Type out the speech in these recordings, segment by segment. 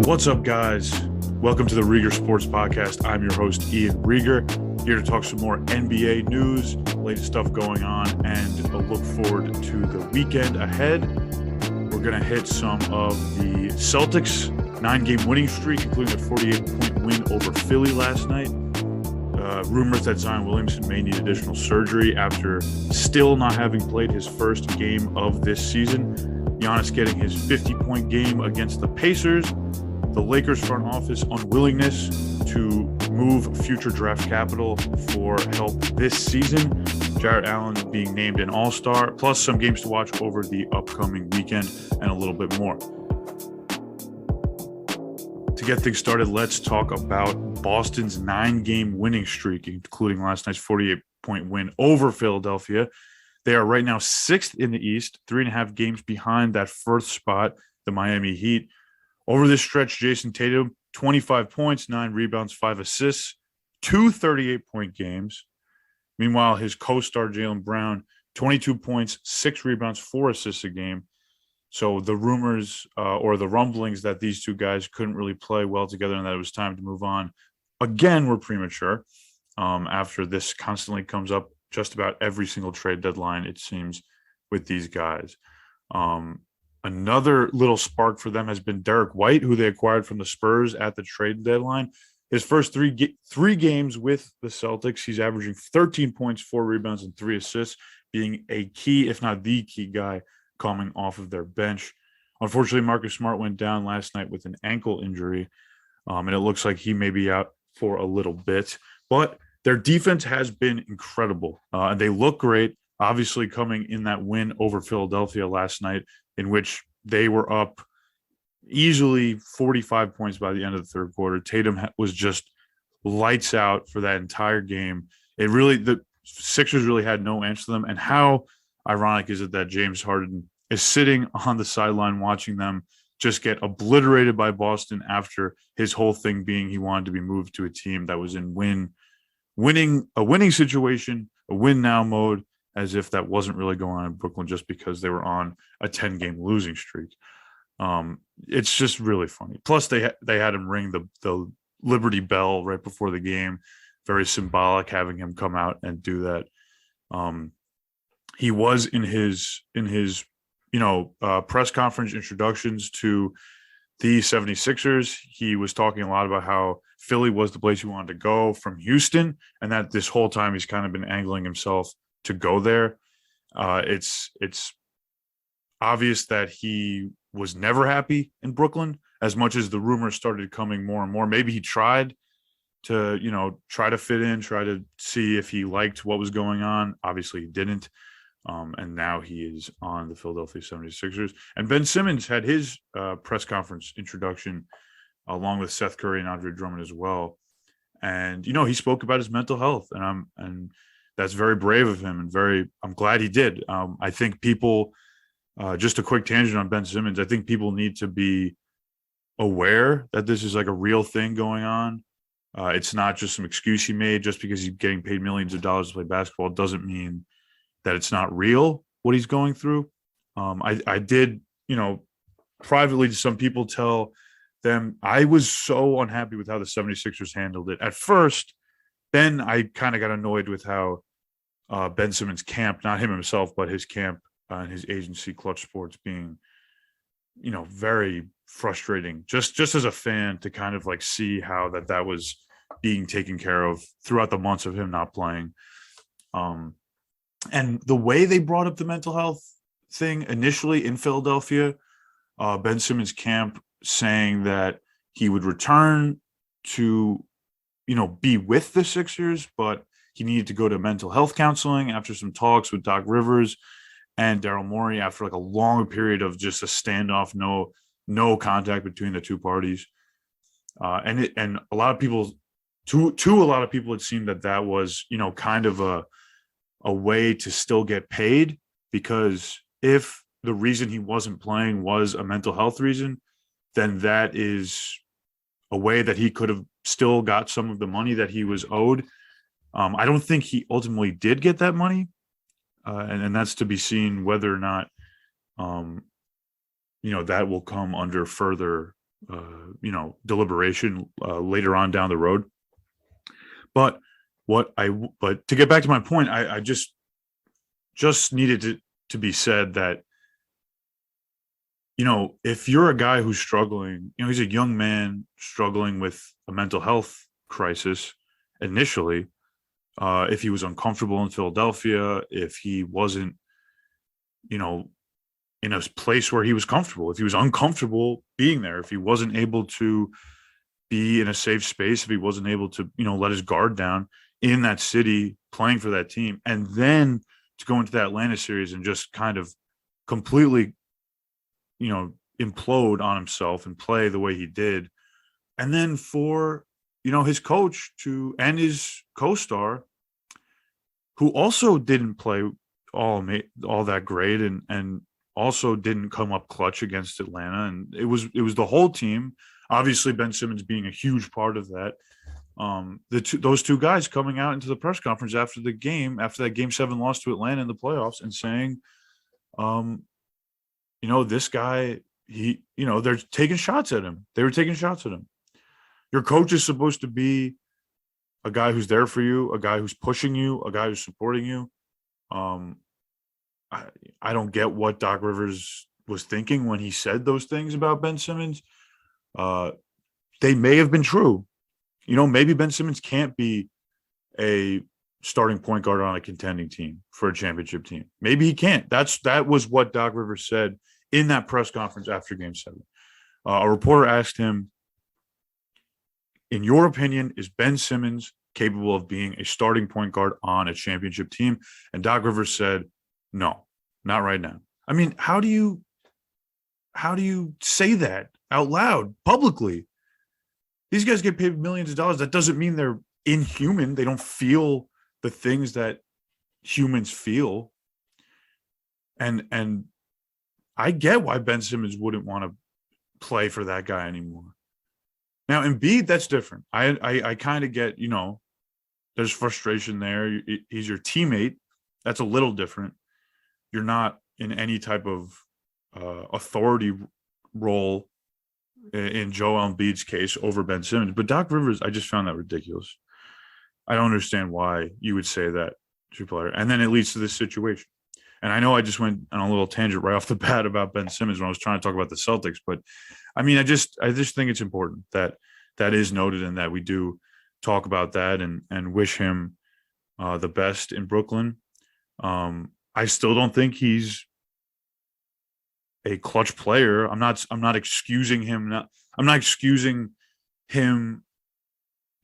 What's up, guys? Welcome to the Rieger Sports Podcast. I'm your host, Ian Rieger, here to talk some more NBA news, latest stuff going on, and a look forward to the weekend ahead. We're going to hit some of the Celtics' 9-game winning streak, including a 48-point win over Philly last night. Rumors that Zion Williamson may need additional surgery after still not having played his first game of this season. Giannis getting his 50-point game against the Pacers. The Lakers front office unwillingness to move future draft capital for help this season. Jarrett Allen being named an all-star, plus some games to watch over the upcoming weekend and a little bit more. To get things started, let's talk about Boston's 9-game winning streak, including last night's 48-point win over Philadelphia. They are right now 6th in the East, 3.5 games behind that first spot, the Miami Heat. Over this stretch, Jason Tatum, 25 points, 9 rebounds, 5 assists, 2 38-point games. Meanwhile, his co-star Jaylen Brown, 22 points, 6 rebounds, 4 assists a game. So the rumors or the rumblings that these two guys couldn't really play well together and that it was time to move on, again, were premature after this constantly comes up just about every single trade deadline, it seems, with these guys. Another little spark for them has been Derek White, who they acquired from the Spurs at the trade deadline. His first three games with the Celtics, he's averaging 13 points, 4 rebounds, and 3 assists, being a key, if not the key guy, coming off of their bench. Unfortunately, Marcus Smart went down last night with an ankle injury, and it looks like he may be out for a little bit. But their defense has been incredible, and they look great, obviously coming in that win over Philadelphia last night, in which they were up easily 45 points by the end of the third quarter. Tatum was just lights out for that entire game. The Sixers really had no answer to them. And how ironic is it that James Harden is sitting on the sideline watching them just get obliterated by Boston after his whole thing being he wanted to be moved to a team that was in winning situation, a win now mode, as if that wasn't really going on in Brooklyn just because they were on a 10-game losing streak. It's just really funny. Plus, they had him ring the Liberty Bell right before the game. Very symbolic having him come out and do that. He was in his press conference introductions to the 76ers. He was talking a lot about how Philly was the place he wanted to go from Houston, and that this whole time he's kind of been angling himself to go there. It's obvious that he was never happy in Brooklyn, as much as the rumors started coming more and more. Maybe he tried to fit in, try to see if he liked what was going on. Obviously he didn't. And now he is on the Philadelphia 76ers. And Ben Simmons had his press conference introduction along with Seth Curry and Andre Drummond as well. And, he spoke about his mental health, and that's very brave of him, and I'm glad he did. I think people, just a quick tangent on Ben Simmons, I think people need to be aware that this is like a real thing going on. It's not just some excuse he made just because he's getting paid millions of dollars to play basketball. It doesn't mean that it's not real what he's going through. I did, privately to some people tell them I was so unhappy with how the 76ers handled it. At first, then I kind of got annoyed with how Ben Simmons' camp, not him himself, but his camp and his agency, Clutch Sports, being, very frustrating. Just as a fan to kind of like see how that was being taken care of throughout the months of him not playing. And the way they brought up the mental health thing initially in Philadelphia, Ben Simmons' camp saying that he would return to, be with the Sixers, but he needed to go to mental health counseling after some talks with Doc Rivers and Daryl Morey after like a long period of just a standoff, no contact between the two parties. And a lot of people, to a lot of people, it seemed that was, kind of a way to still get paid, because if the reason he wasn't playing was a mental health reason, then that is a way that he could have still got some of the money that he was owed. I don't think he ultimately did get that money. And that's to be seen whether or not, that will come under further deliberation later on down the road. But but to get back to my point, I just needed to be said that, if you're a guy who's struggling, he's a young man struggling with a mental health crisis initially. If he was uncomfortable in Philadelphia, if he wasn't, in a place where he was comfortable, if he was uncomfortable being there, if he wasn't able to be in a safe space, if he wasn't able to, let his guard down in that city playing for that team, and then to go into that Atlanta series and just kind of completely, implode on himself and play the way he did. And then for, his coach to and his co-star, who also didn't play all that great and also didn't come up clutch against Atlanta. And it was the whole team. Obviously, Ben Simmons being a huge part of that. Those two guys coming out into the press conference after the game, after that Game 7 loss to Atlanta in the playoffs, and saying, this guy, they're taking shots at him. They were taking shots at him. Your coach is supposed to be a guy who's there for you, a guy who's pushing you, a guy who's supporting you. I don't get what Doc Rivers was thinking when he said those things about Ben Simmons. They may have been true. Maybe Ben Simmons can't be a starting point guard on a contending team for a championship team. Maybe he can't. That was what Doc Rivers said in that press conference after Game 7. A reporter asked him, in your opinion, is Ben Simmons capable of being a starting point guard on a championship team? And Doc Rivers said, no, not right now. I mean, how do you say that out loud publicly? These guys get paid millions of dollars. That doesn't mean they're inhuman. They don't feel the things that humans feel. And I get why Ben Simmons wouldn't want to play for that guy anymore. Now, Embiid, that's different. I kind of get, there's frustration there. He's your teammate. That's a little different. You're not in any type of authority role in Joel Embiid's case over Ben Simmons. But Doc Rivers, I just found that ridiculous. I don't understand why you would say that to a player. And then it leads to this situation. And I know I just went on a little tangent right off the bat about Ben Simmons when I was trying to talk about the Celtics. But I mean, I just think it's important that is noted and that we do talk about that and wish him the best in Brooklyn. I still don't think he's a clutch player. I'm not excusing him. I'm not excusing him,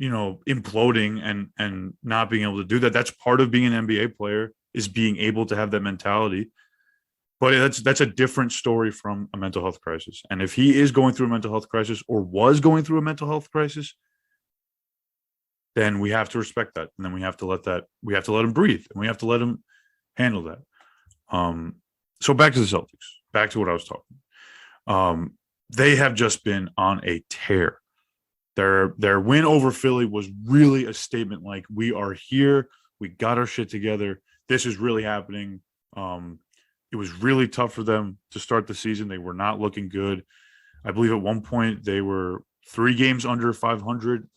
imploding and not being able to do that. That's part of being an NBA player, is being able to have that mentality. But that's a different story from a mental health crisis. And if he is going through a mental health crisis or was going through a mental health crisis, then we have to respect that. And then we have to let him breathe, and we have to let him handle that. So back to the Celtics, back to what I was talking. They have just been on a tear. Their win over Philly was really a statement like, we are here. We got our shit together. This is really happening. It was really tough for them to start the season. They were not looking good. I believe at one point they were 3 games under 500,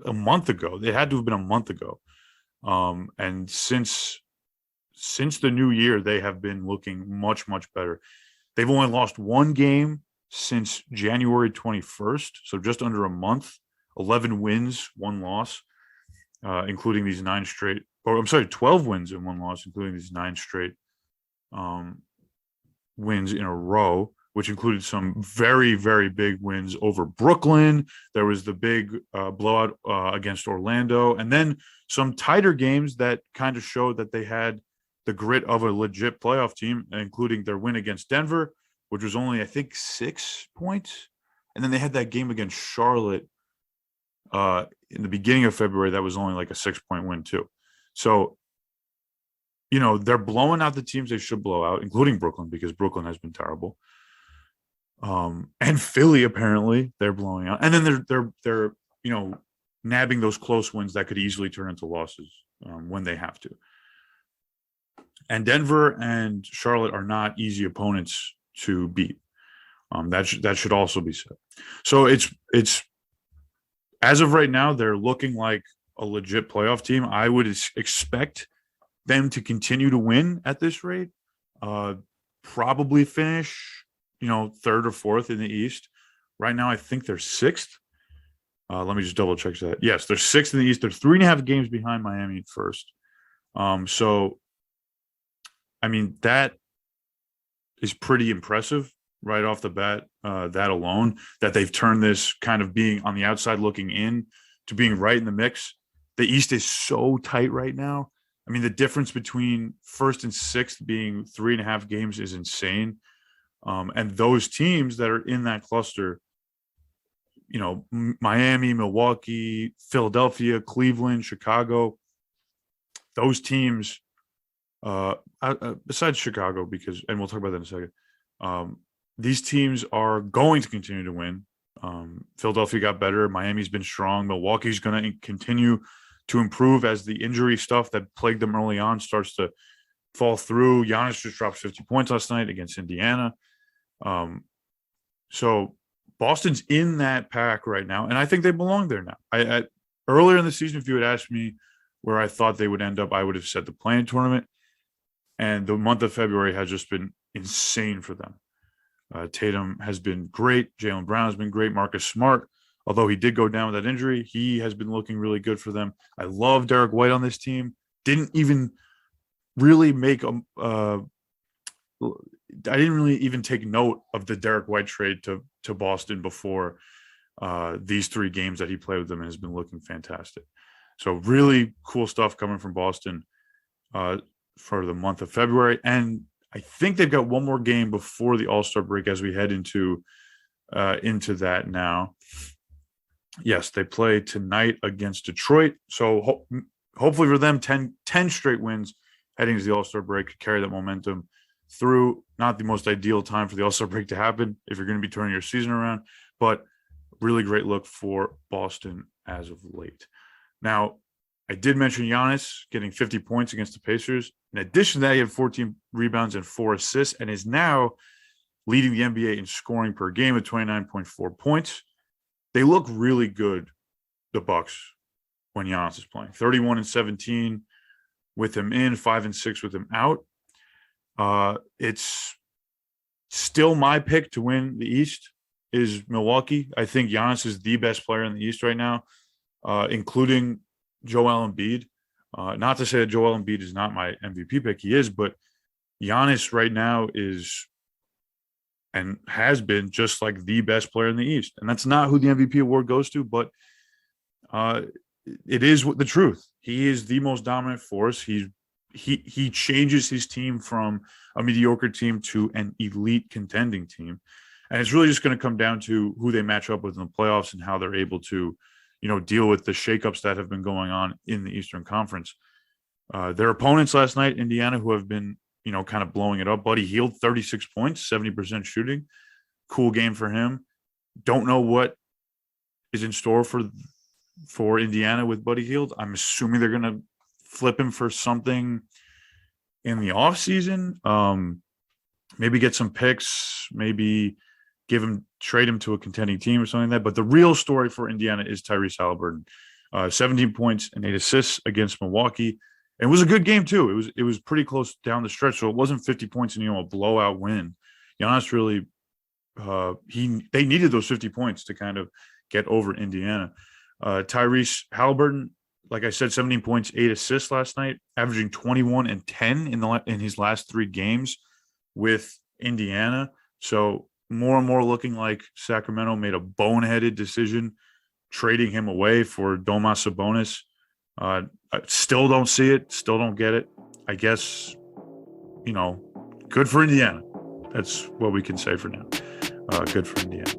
a month ago. It had to have been a month ago. And since the new year, they have been looking much, much better. They've only lost 1 game since January 21st, so just under a month. 11 wins, 1 loss, including these 12 wins and 1 loss, including these 9 straight wins in a row, which included some very, very big wins over Brooklyn. There was the big blowout against Orlando, and then some tighter games that kind of showed that they had the grit of a legit playoff team, including their win against Denver, which was only, I think, 6 points. And then they had that game against Charlotte in the beginning of February that was only like a 6-point win too. So, they're blowing out the teams they should blow out, including Brooklyn, because Brooklyn has been terrible. And Philly, apparently, they're blowing out. And then they're nabbing those close wins that could easily turn into losses when they have to. And Denver and Charlotte are not easy opponents to beat. That should also be said. So it's as of right now, they're looking like a legit playoff team. I would expect them to continue to win at this rate. Probably finish, third or fourth in the East. Right now, I think they're sixth. Let me just double check that. Yes, they're sixth in the East. They're 3.5 games behind Miami at first. So, I mean, that is pretty impressive right off the bat, that alone, that they've turned this kind of being on the outside looking in to being right in the mix. The East is so tight right now. I mean, the difference between first and sixth being 3.5 games is insane. And those teams that are in that cluster, Miami, Milwaukee, Philadelphia, Cleveland, Chicago, those teams, besides Chicago, and we'll talk about that in a second, these teams are going to continue to win. Philadelphia got better. Miami's been strong. Milwaukee's going to continue to improve as the injury stuff that plagued them early on starts to fall through. Giannis just dropped 50 points last night against Indiana. So Boston's in that pack right now, and I think they belong there now. Earlier in the season, if you had asked me where I thought they would end up, I would have said the play-in tournament. And the month of February has just been insane for them. Tatum has been great. Jaylen Brown has been great. Marcus Smart, although he did go down with that injury, he has been looking really good for them. I love Derek White on this team. Didn't even really make I didn't really even take note of the Derek White trade to Boston before these 3 games that he played with them, and has been looking fantastic. So really cool stuff coming from Boston for the month of February. And I think they've got one more game before the All-Star break as we head into that now. Yes, they play tonight against Detroit. So hopefully for them, 10 straight wins heading to the All-Star break to carry that momentum through. Not the most ideal time for the All-Star break to happen if you're going to be turning your season around, but really great look for Boston as of late. Now, I did mention Giannis getting 50 points against the Pacers. In addition to that, he had 14 rebounds and 4 assists and is now leading the NBA in scoring per game at 29.4 points. They look really good, the Bucks, when Giannis is playing. 31-17 with him in, 5-6 with him out. It's still my pick to win the East is Milwaukee. I think Giannis is the best player in the East right now, including Joel Embiid. Not to say that Joel Embiid is not my MVP pick. He is, but Giannis right now is and has been just like the best player in the East. And that's not who the MVP award goes to, but it is the truth. He is the most dominant force. He changes his team from a mediocre team to an elite contending team. And it's really just going to come down to who they match up with in the playoffs and how they're able to, deal with the shakeups that have been going on in the Eastern Conference. Their opponents last night, Indiana, who have been, kind of blowing it up. Buddy Hield, 36 points, 70% shooting. Cool game for him. Don't know what is in store for Indiana with Buddy Hield. I'm assuming they're going to flip him for something in the offseason. Maybe get some picks, maybe trade him to a contending team or something like that. But the real story for Indiana is Tyrese Halliburton. 17 points and 8 assists against Milwaukee. And it was a good game too. It was pretty close down the stretch. So it wasn't 50 points and a blowout win. Giannis really they needed those 50 points to kind of get over Indiana. Tyrese Halliburton, like I said, 17 points, 8 assists last night, averaging 21 and 10 in his last 3 games with Indiana. So more and more looking like Sacramento made a boneheaded decision trading him away for Domas Sabonis. I still don't see it. Still don't get it. I guess, good for Indiana. That's what we can say for now. Good for Indiana.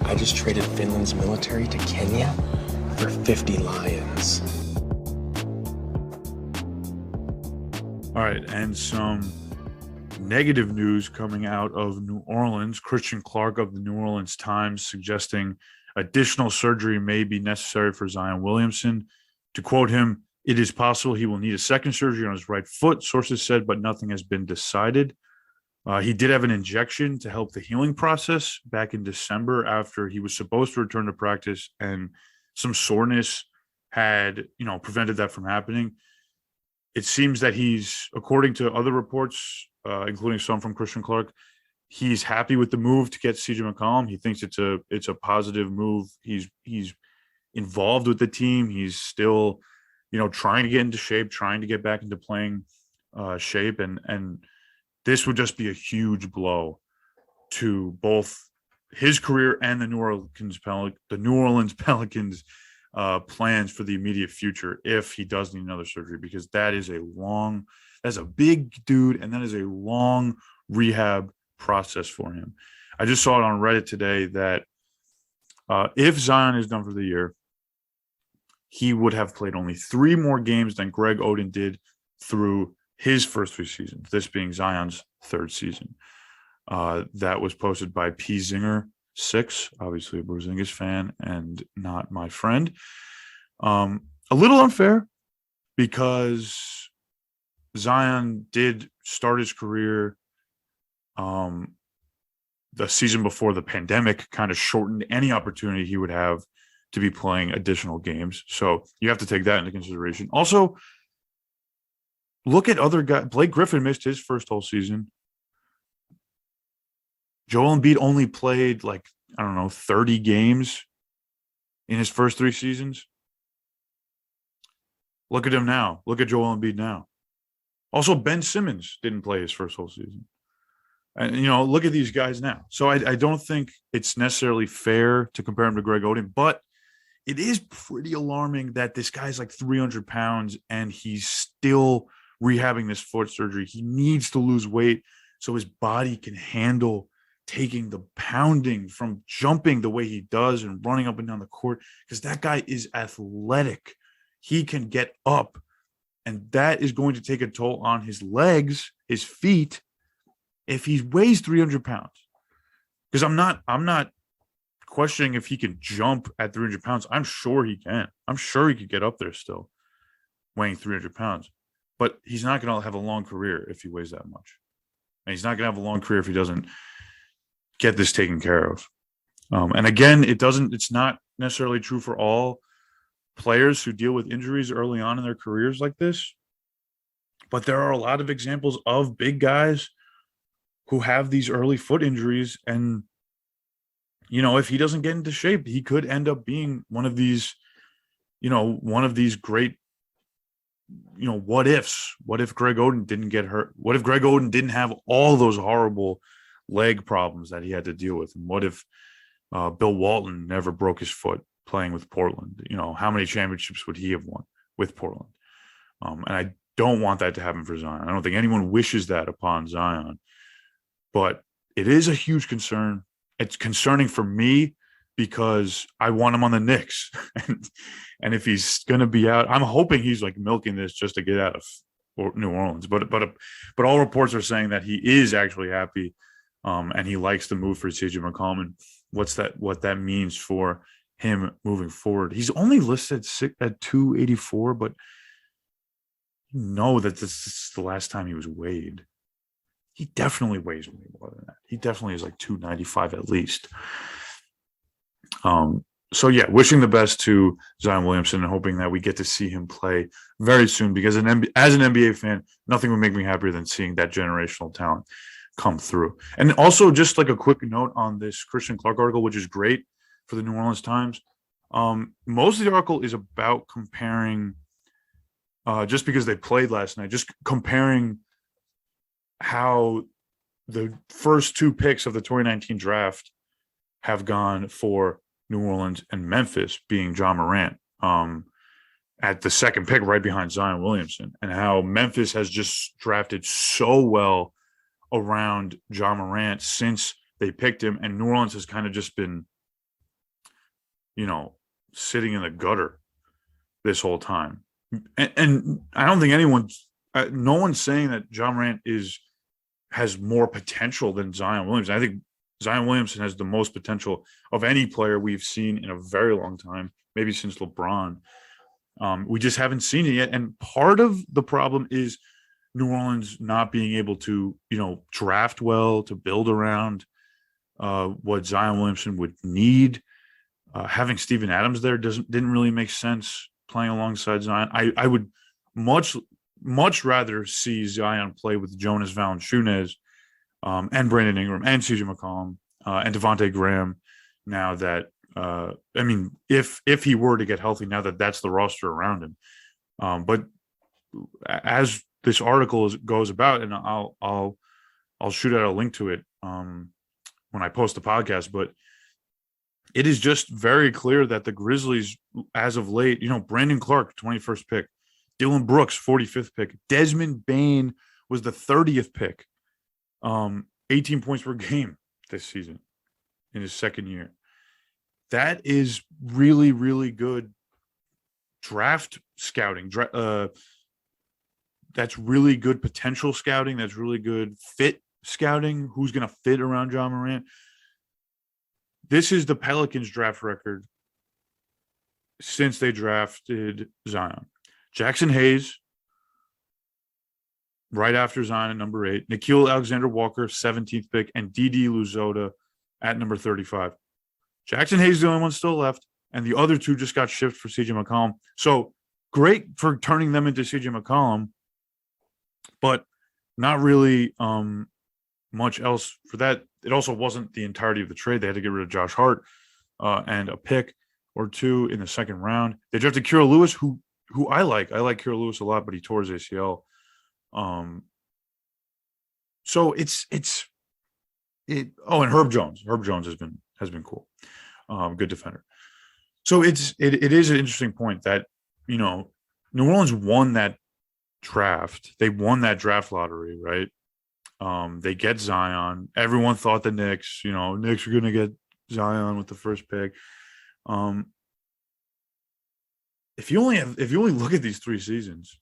I just traded Finland's military to Kenya for 50 lions. All right, and some negative news coming out of New Orleans. Christian Clark of the New Orleans Times suggesting additional surgery may be necessary for Zion Williamson. To quote him, "It is possible he will need a second surgery on his right foot," sources said, but nothing has been decided. He did have an injection to help the healing process back in December after he was supposed to return to practice, and some soreness had, prevented that from happening. It seems that he's, according to other reports, including some from Christian Clark, he's happy with the move to get CJ McCollum. He thinks it's a positive move. He's involved with the team. He's still, trying to get into shape, trying to get back into playing shape, and this would just be a huge blow to both his career and the New Orleans Pelicans plans for the immediate future if he does need another surgery, because that's a big dude, and that is a long rehab process for him. I just saw it on Reddit today that if Zion is done for the year, he would have played only 3 more games than Greg Oden did through his first 3 seasons, this being Zion's 3rd season. That was posted by P. Zinger 6, obviously a Porzingis fan and not my friend. A little unfair because Zion did start his career the season before the pandemic kind of shortened any opportunity he would have to be playing additional games. So you have to take that into consideration. Also, look at other guys. Blake Griffin missed his first whole season. Joel Embiid only played 30 games in his first 3 seasons. Look at him now. Look at Joel Embiid now. Also, Ben Simmons didn't play his first whole season. And, look at these guys now. So I don't think it's necessarily fair to compare him to Greg Oden, but it is pretty alarming that this guy's 300 pounds and he's still rehabbing this foot surgery. He needs to lose weight so his body can handle taking the pounding from jumping the way he does and running up and down the court, because that guy is athletic. He can get up, and that is going to take a toll on his legs, his feet, if he weighs 300 pounds. Because I'm not questioning if he can jump at 300 pounds. I'm sure he can. I'm sure he could get up there still, weighing 300 pounds. But he's not going to have a long career if he weighs that much. And he's not going to have a long career if he doesn't get this taken care of. And again, it's not necessarily true for all players who deal with injuries early on in their careers like this. But there are a lot of examples of big guys who have these early foot injuries. And, if he doesn't get into shape, he could end up being one of these great, what ifs. What if Greg Oden didn't get hurt? What if Greg Oden didn't have all those horrible leg problems that he had to deal with? And what if Bill Walton never broke his foot playing with Portland? How many championships would he have won with Portland? And I don't want that to happen for Zion. I don't think anyone wishes that upon Zion, but it is a huge concern. It's concerning for me because I want him on the Knicks. and if he's going to be out, I'm hoping he's milking this just to get out of New Orleans. But all reports are saying that he is actually happy, and he likes the move for CJ McCollum, and what that means for him moving forward. He's only listed at 284, but that this is the last time he was weighed. He definitely weighs way more than that. He definitely is 295 at least. So yeah, wishing the best to Zion Williamson and hoping that we get to see him play very soon, because as an NBA fan, nothing would make me happier than seeing that generational talent come through. And also, just a quick note on this Christian Clark article, which is great for the New Orleans Times. Most of the article is about comparing, just because they played last night, just comparing how the first 2 picks of the 2019 draft have gone for New Orleans and Memphis, being John Morant at the 2nd pick right behind Zion Williamson, and how Memphis has just drafted so well around John Morant since they picked him, and New Orleans has kind of just been, sitting in the gutter this whole time. And I don't think no one's saying that John Morant has more potential than Zion Williamson. I think Zion Williamson has the most potential of any player we've seen in a very long time, maybe since LeBron. We just haven't seen it yet. And part of the problem is New Orleans not being able to, draft well, to build around what Zion Williamson would need. Having Steven Adams there didn't really make sense playing alongside Zion. I would much rather see Zion play with Jonas Valanciunas and Brandon Ingram and CJ McCollum and Devontae Graham. Now that if he were to get healthy, now that that's the roster around him. But as this article goes about, and I'll shoot out a link to it when I post the podcast, but it is just very clear that the Grizzlies, as of late, Brandon Clark, 21st pick, Dylan Brooks, 45th pick, Desmond Bane was the 30th pick, 18 points per game this season in his second year. That is really, really good draft scouting. That's really good potential scouting. That's really good fit scouting. Who's going to fit around Ja Morant? This is the Pelicans draft record since they drafted Zion. Jackson Hayes, right after Zion at number 8. Nickeil Alexander-Walker, 17th pick, and Didi Luzoda at number 35. Jackson Hayes is the only one still left, and the other two just got shipped for CJ McCollum. So great for turning them into CJ McCollum, but not really much else for that. It also wasn't the entirety of the trade. They had to get rid of Josh Hart and a pick or two in the second round. They drafted Kira Lewis, who I like. I like Kira Lewis a lot, but he tore his ACL. So and Herb Jones. Herb Jones has been cool. Good defender. So it is an interesting point that, New Orleans won that draft. They won that draft lottery, right? They get Zion. Everyone thought the Knicks, Knicks are going to get Zion with the first pick. If you only look at these 3 seasons,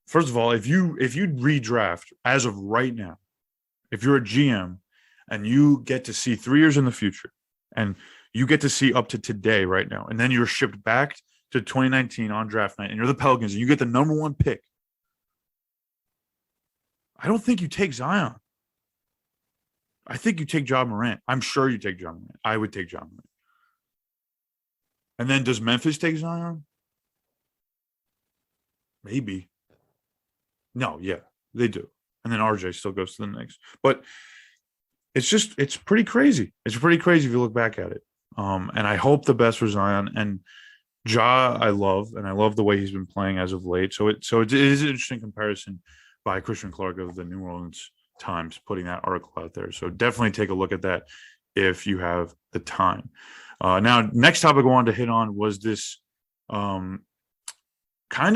first of all, if you redraft as of right now, if you're a GM and you get to see 3 years in the future and you get to see up to today right now, and then you're shipped back to 2019 on draft night and you're the Pelicans and you get the number 1 pick, I don't think you take Zion. I think you take Ja Morant. I'm sure you take Ja Morant. I would take Ja Morant. And then does Memphis take Zion? Maybe. No, yeah, they do. And then RJ still goes to the Knicks. But it's pretty crazy. It's pretty crazy if you look back at it. And I hope the best for Zion. And Ja, I love the way he's been playing as of late. So it is an interesting comparison by Christian Clark of the New Orleans Times, putting that article out there. So definitely take a look at that if you have the time. Now, next topic I wanted to hit on was this kind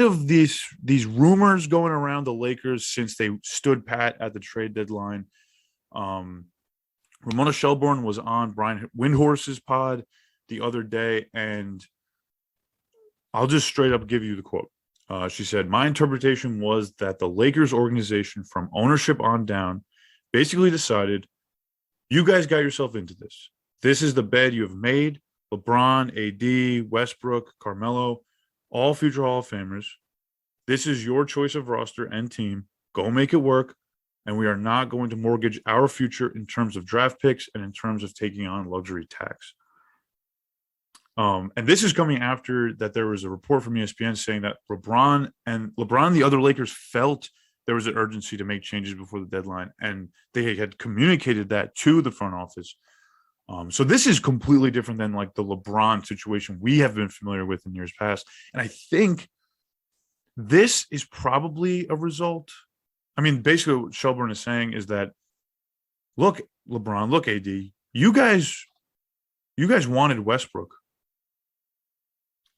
of these rumors going around the Lakers since they stood pat at the trade deadline. Ramona Shelburne was on Brian Windhorse's pod the other day, and I'll just straight up give you the quote. She said, "My interpretation was that the Lakers organization from ownership on down basically decided, you guys got yourself into this. This is the bed you have made. LeBron, AD, Westbrook, Carmelo, all future Hall of Famers. This is your choice of roster and team. Go make it work. And we are not going to mortgage our future in terms of draft picks and in terms of taking on luxury tax." And this is coming after that there was a report from ESPN saying that LeBron and the other Lakers felt there was an urgency to make changes before the deadline, and they had communicated that to the front office. So this is completely different than like the LeBron situation we have been familiar with in years past. And I think this is probably a result. I mean, basically what Shelburne is saying is that, look, LeBron, look, AD, you guys wanted Westbrook.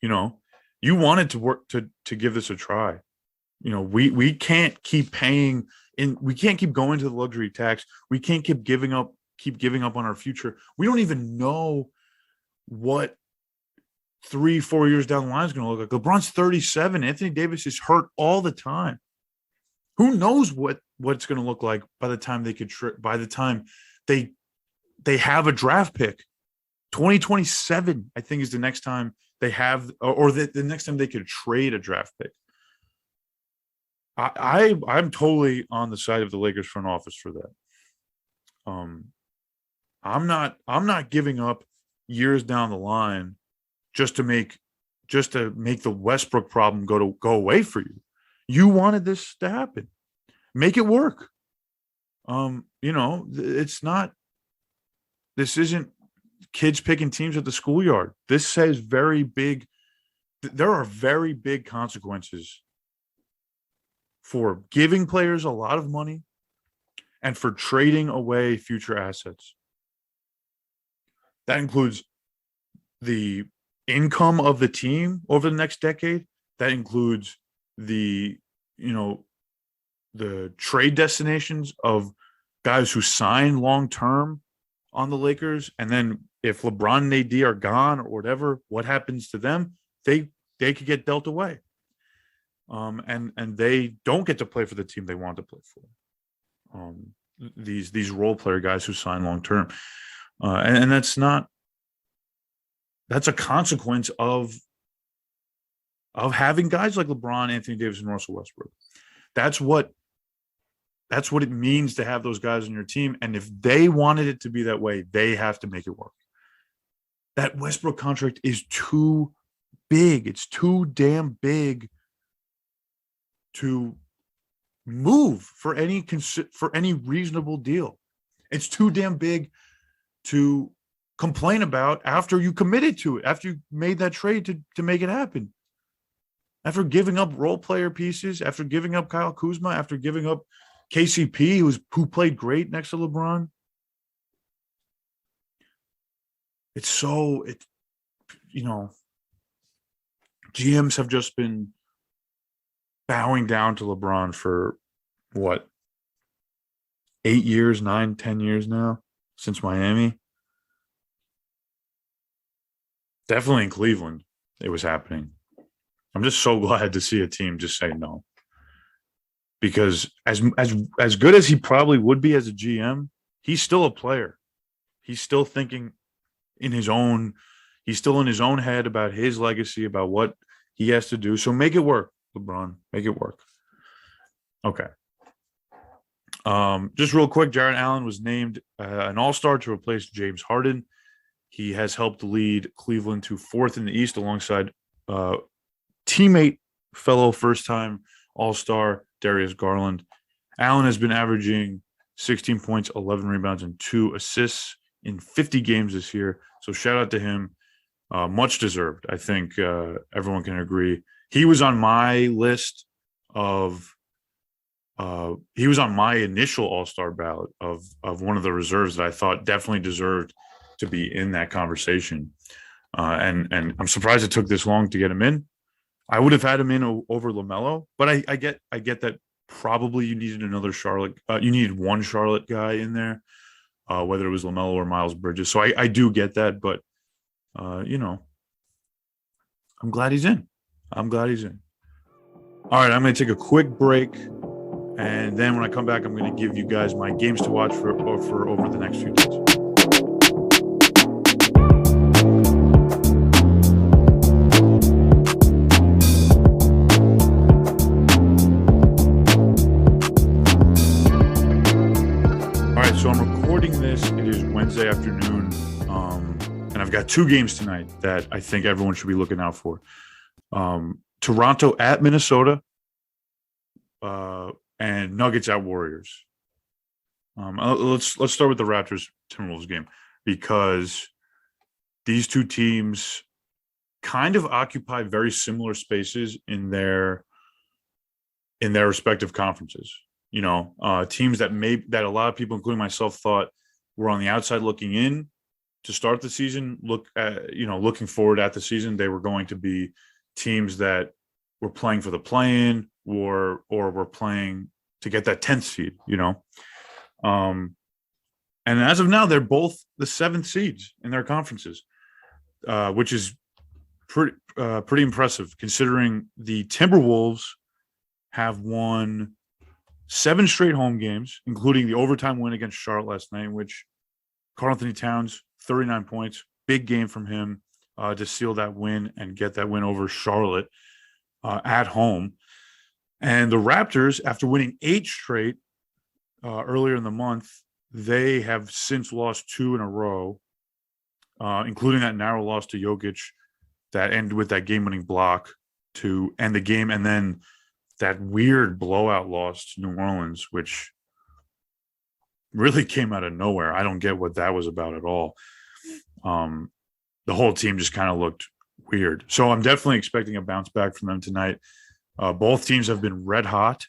You wanted to work to give this a try. We can't keep paying in. We can't keep going to the luxury tax. We can't keep giving up on our future. We don't even know what 3-4 years down the line is going to look like. LeBron's 37. Anthony Davis is hurt all the time. Who knows what it's going to look like by the time they have a draft pick. 2027, I think, is the next time they have, or the next time they could trade a draft pick. I'm totally on the side of the Lakers front office for that. Um, I'm not giving up years down the line just to make the Westbrook problem go away for you. You wanted this to happen. Make it work. It's not this isn't kids picking teams at the schoolyard. This says there are very big consequences for giving players a lot of money and for trading away future assets. That includes the income of the team over the next decade. That includes the, the trade destinations of guys who sign long term on the Lakers. And then if LeBron and AD are gone or whatever, what happens to them? They could get dealt away. And they don't get to play for the team they want to play for. These role player guys who sign long term. And that's a consequence of having guys like LeBron, Anthony Davis, and Russell Westbrook. That's what it means to have those guys on your team. And if they wanted it to be that way, they have to make it work. That Westbrook contract is too big. It's too damn big to move for any reasonable deal. It's too damn big to complain about after you committed to it, after you made that trade to make it happen. After giving up role player pieces, after giving up Kyle Kuzma, after giving up KCP, who played great next to LeBron. GMs have just been bowing down to LeBron for what, 8 years, 9, 10 years now since Miami. Definitely in Cleveland, it was happening. I'm just so glad to see a team just say no. Because as good as he probably would be as a GM, he's still a player. He's still thinking he's still in his own head about his legacy, about what he has to do. So make it work, LeBron. Make it work. Okay. Just real quick, Jarrett Allen was named an all-star to replace James Harden. He has helped lead Cleveland to 4th in the East alongside teammate, fellow first-time all-star Darius Garland. Allen has been averaging 16 points, 11 rebounds, and 2 assists in 50 games this year. So shout out to him. Much deserved. I think everyone can agree. He was on my list he was on my initial all-star ballot of one of the reserves that I thought definitely deserved to be in that conversation. And I'm surprised it took this long to get him in. I would have had him in over LaMelo, but I get that probably you needed another Charlotte. You needed one Charlotte guy in there, whether it was LaMelo or Miles Bridges. So I do get that, but I'm glad he's in. All right, I'm going to take a quick break, and then when I come back, I'm going to give you guys my games to watch for over the next few days. So I'm recording this. It is Wednesday afternoon, and I've got 2 games tonight that I think everyone should be looking out for. Toronto at Minnesota, and Nuggets at Warriors. Let's start with the Raptors Timberwolves game, because these 2 teams kind of occupy very similar spaces in their respective conferences. Teams that a lot of people, including myself, thought were on the outside looking in to start the season. Looking forward at the season, they were going to be teams that were playing for the play-in or were playing to get that 10th seed. And as of now, they're both the 7th seeds in their conferences, which is pretty impressive considering the Timberwolves have won 7 straight home games, including the overtime win against Charlotte last night, in which Karl-Anthony Towns, 39 points, big game from him to seal that win and get that win over Charlotte at home. And the Raptors, after winning 8 straight earlier in the month, they have since lost 2 in a row, including that narrow loss to Jokic that ended with that game-winning block to end the game, and then that weird blowout loss to New Orleans, which really came out of nowhere. I don't get what that was about at all. The whole team just kind of looked weird. So I'm definitely expecting a bounce back from them tonight. Both teams have been red hot,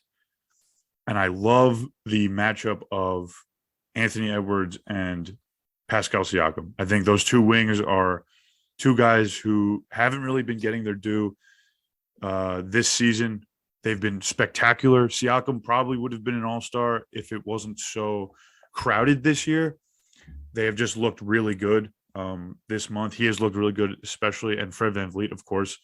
and I love the matchup of Anthony Edwards and Pascal Siakam. I think those two wings are two guys who haven't really been getting their due this season. They've been spectacular. Siakam probably would have been an all-star if it wasn't so crowded this year. They have just looked really good this month. He has looked really good, especially, and Fred VanVleet, of course,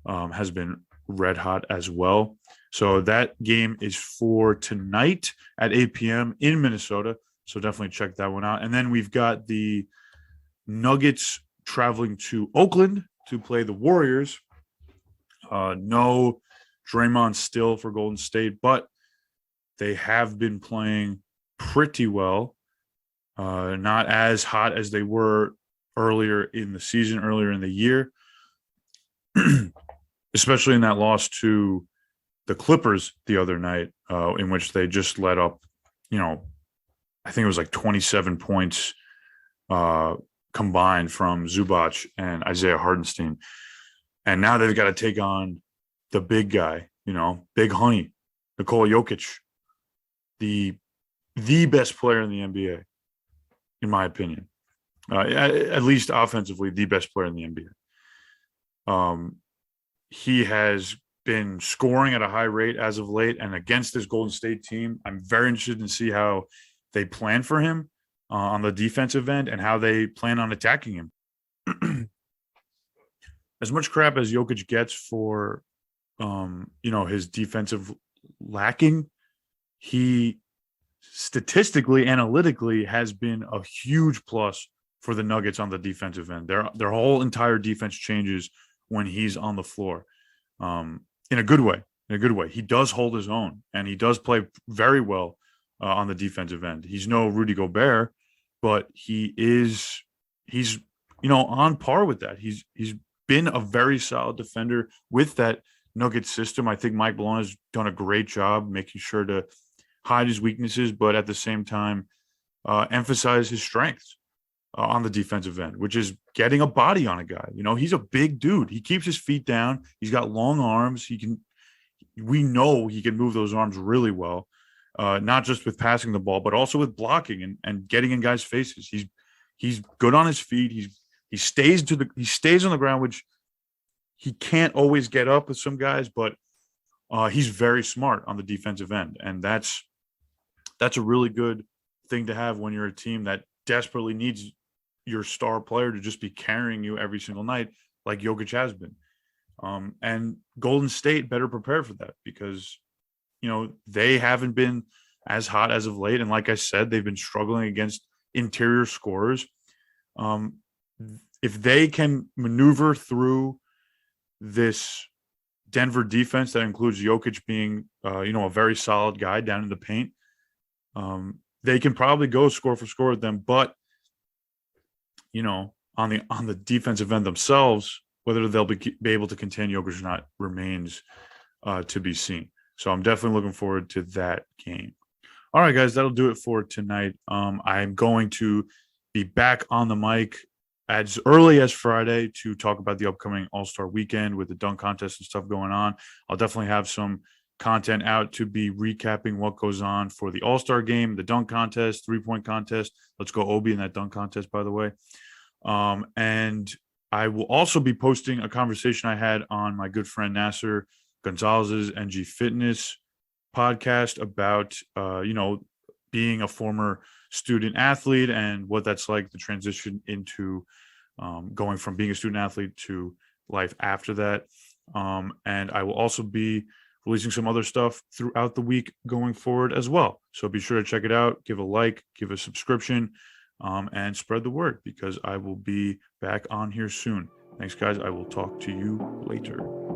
has been red hot as well. So that game is for tonight at 8 p.m. in Minnesota. So definitely check that one out. And then we've got the Nuggets traveling to Oakland to play the Warriors. No Draymond still for Golden State, but they have been playing pretty well. Not as hot as they were earlier in the season, earlier in the year, especially in that loss to the Clippers the other night, in which they just let up, I think it was like 27 points combined from Zubac and Isaiah Hardenstein. And now they've got to take on the big guy, Big Honey, Nikola Jokic, the best player in the NBA, in my opinion. At least offensively, the best player in the NBA. He has been scoring at a high rate as of late, and against this Golden State team, I'm very interested to see how they plan for him on the defensive end and how they plan on attacking him. As much crap as Jokic gets for, his defensive lacking, he statistically, analytically has been a huge plus for the Nuggets on the defensive end. Their whole entire defense changes when he's on the floor, in a good way. In a good way, he does hold his own, and he does play very well on the defensive end. He's no Rudy Gobert, but he's on par with that. He's been a very solid defender with that Nuggets system. I think Mike Malone has done a great job making sure to hide his weaknesses, but at the same time, emphasize his strengths on the defensive end, which is getting a body on a guy. He's a big dude. He keeps his feet down. He's got long arms. We know he can move those arms really well, not just with passing the ball, but also with blocking and getting in guys' faces. He's good on his feet. He stays on the ground, which he can't always get up with some guys, but he's very smart on the defensive end, and that's a really good thing to have when you're a team that desperately needs your star player to just be carrying you every single night, like Jokic has been. And Golden State better prepare for that because, they haven't been as hot as of late. And like I said, they've been struggling against interior scorers. If they can maneuver through this Denver defense that includes Jokic being, a very solid guy down in the paint, they can probably go score for score with them. But, on the defensive end themselves, whether they'll be able to contain Jokic or not remains to be seen. So I'm definitely looking forward to that game. All right, guys, that'll do it for tonight. I'm going to be back on the mic as early as Friday to talk about the upcoming All-Star weekend with the dunk contest and stuff going on. I'll definitely have some content out to be recapping what goes on for the All-Star game, the dunk contest, three-point contest. Let's go Obi in that dunk contest, by the way. And I will also be posting a conversation I had on my good friend Nasser Gonzalez's NG Fitness podcast about, being a former student athlete and what that's like, the transition into going from being a student athlete to life after that. And I will also be releasing some other stuff throughout the week going forward as well. So be sure to check it out, give a like, give a subscription, and spread the word because I will be back on here soon. Thanks, guys. I will talk to you later.